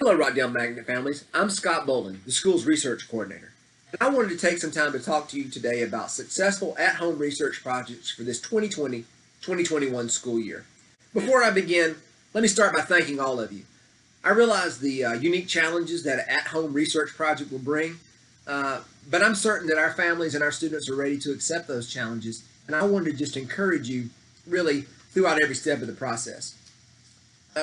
Hello, Rockdale Magnet families. I'm Scott Bolin, the school's research coordinator. And I wanted to take some time to talk to you today about successful at-home research projects for this 2020-2021 school year. Before I begin, let me start by thanking all of you. I realize the unique challenges that an at-home research project will bring, but I'm certain that our families and our students are ready to accept those challenges, and I wanted to just encourage you really throughout every step of the process.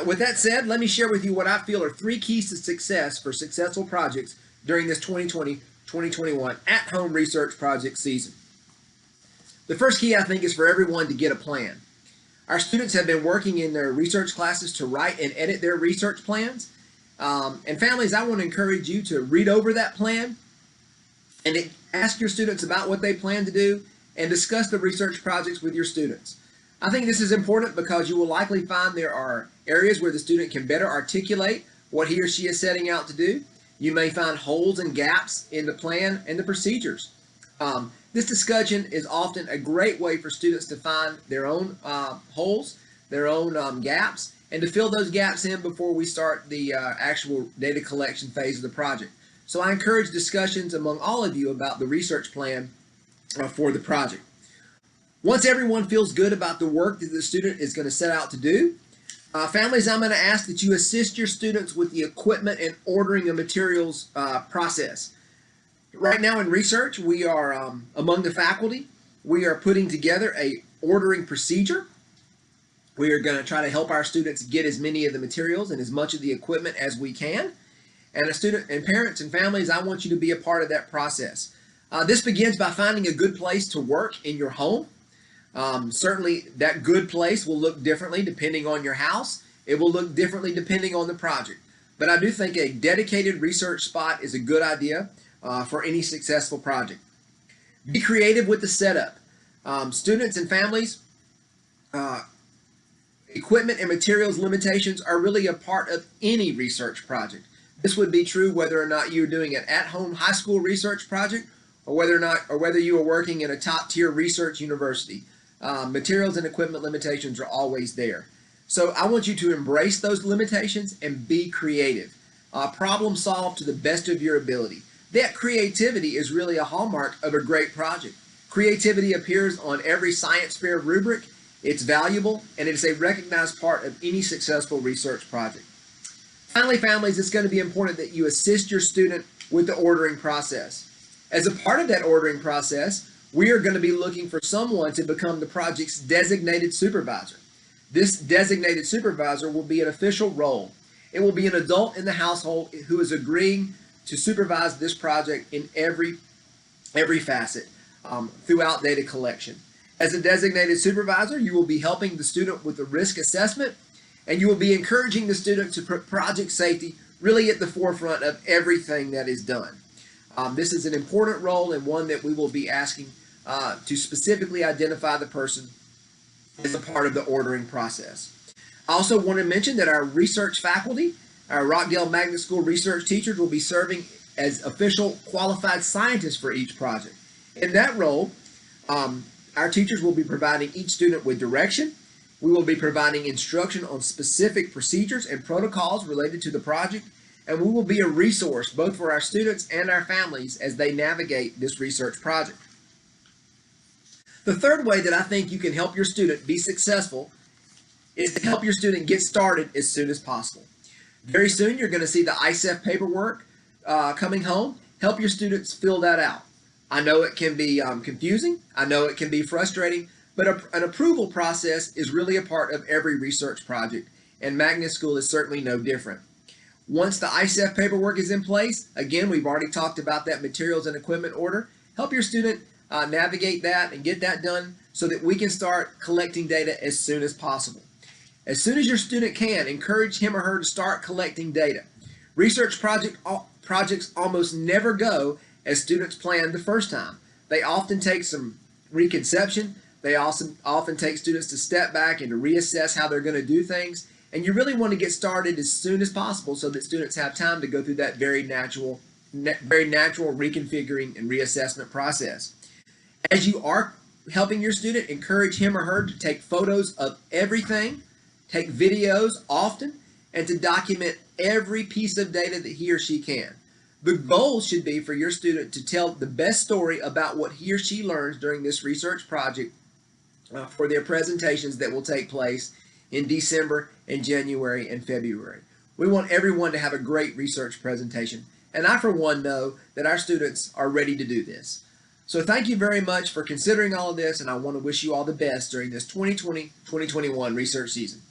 With that said, let me share with you what I feel are 3 keys to success for successful projects during this 2020-2021 at-home research project season. The first key, I think, is for everyone to get a plan. Our students have been working in their research classes to write and edit their research plans. And families, I want to encourage you to read over that plan and ask your students about what they plan to do and discuss the research projects with your students. I think this is important because you will likely find there are areas where the student can better articulate what he or she is setting out to do. You may find holes and gaps in the plan and the procedures. This discussion is often a great way for students to find their own holes, their own gaps, and to fill those gaps in before we start the actual data collection phase of the project. So I encourage discussions among all of you about the research plan for the project. Once everyone feels good about the work that the student is going to set out to do, families, I'm going to ask that you assist your students with the equipment and ordering of materials process. Right now in research, we are, among the faculty, we are putting together a ordering procedure. We are going to try to help our students get as many of the materials and as much of the equipment as we can. And parents and families, I want you to be a part of that process. This begins by finding a good place to work in your home. Certainly that good place will look differently depending on your house. It will look differently depending on the project. But I do think a dedicated research spot is a good idea for any successful project. Be creative with the setup. Students and families, equipment and materials limitations are really a part of any research project. This would be true whether or not you're doing an at-home high school research project or whether you are working in a top-tier research university. Materials and equipment limitations are always there. So I want you to embrace those limitations and be creative. Problem solve to the best of your ability. That creativity is really a hallmark of a great project. Creativity appears on every science fair rubric. It's valuable, and it's a recognized part of any successful research project. Finally, families, it's going to be important that you assist your student with the ordering process. As a part of that ordering process, we are going to be looking for someone to become the project's designated supervisor. This designated supervisor will be an official role. It will be an adult in the household who is agreeing to supervise this project in every facet throughout data collection. As a designated supervisor, you will be helping the student with the risk assessment, and you will be encouraging the student to put project safety really at the forefront of everything that is done. This is an important role and one that we will be asking to specifically identify the person as a part of the ordering process. I also want to mention that our research faculty, our Rockdale Magnet School research teachers, will be serving as official qualified scientists for each project. In that role, our teachers will be providing each student with direction. We will be providing instruction on specific procedures and protocols related to the project, and we will be a resource both for our students and our families as they navigate this research project. The third way that I think you can help your student be successful is to help your student get started as soon as possible. Very soon you're going to see the ISEF paperwork coming home. Help your students fill that out. I know it can be confusing. I know it can be frustrating, but an approval process is really a part of every research project, and Magnet School is certainly no different. Once the ISEF paperwork is in place, again, we've already talked about that materials and equipment order. Help your student navigate that and get that done so that we can start collecting data as soon as possible. As soon as your student can, encourage him or her to start collecting data. Research projects almost never go as students planned the first time. They often take some reconception. They also often take students to step back and to reassess how they're going to do things. And you really want to get started as soon as possible so that students have time to go through that very natural reconfiguring and reassessment process. As you are helping your student, encourage him or her to take photos of everything, take videos often, and to document every piece of data that he or she can. The goal should be for your student to tell the best story about what he or she learns during this research project for their presentations that will take place in December and January and February. We want everyone to have a great research presentation, and I for one know that our students are ready to do this. So thank you very much for considering all of this, and I want to wish you all the best during this 2020-2021 research season.